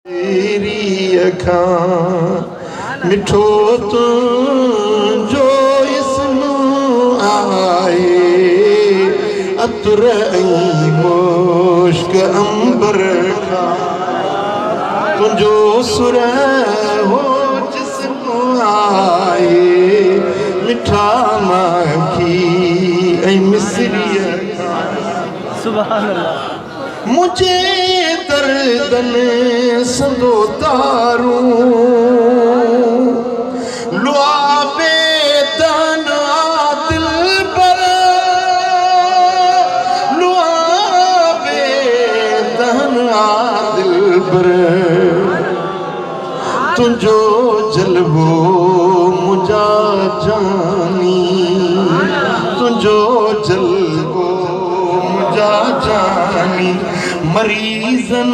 तेरी अखां मिठो तुंहिंजो इस्म आए अतर ऐं मुश्क अंबर खां तुंहिंजो सुर हो जिस्म आए मिठा माखी ऐं मिसरीअ सुभान अल्लाह मुझे दर्दन संदो तारूं लुआबे दाना दिल पर लुआबे दाना दिल पर तुझो जलवो मुझा जानी तुझो जलवो मुझा जानी मरीज़न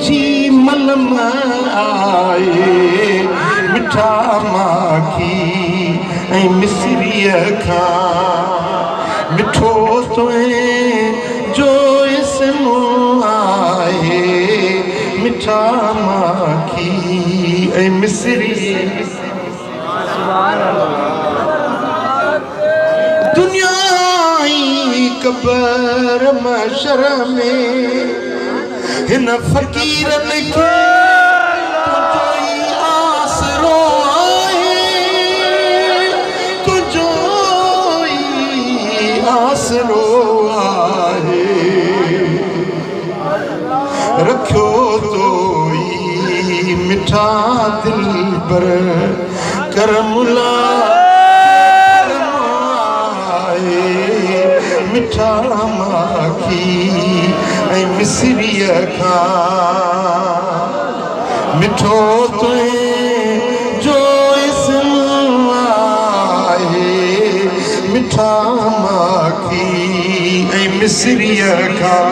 जी मलम आए मिठा माखी ऐं मिसरीअ खां मिठो तुंहिंजो इस्म आए मिठा माखी ऐं मिसरीअ दुनिया कबर मशर में हिन फ़क़ीरनि खे तुंहिंजो ई आसरो आहे तुंहिंजो ई आसरो आहे रखियो तो ई मिठा दिल पर करमुला मिठा माखी ऐं मिसरीअ खां मिठो तुंहिंजो इस्म आहे मिठा माखी ऐं मिसरीअ खां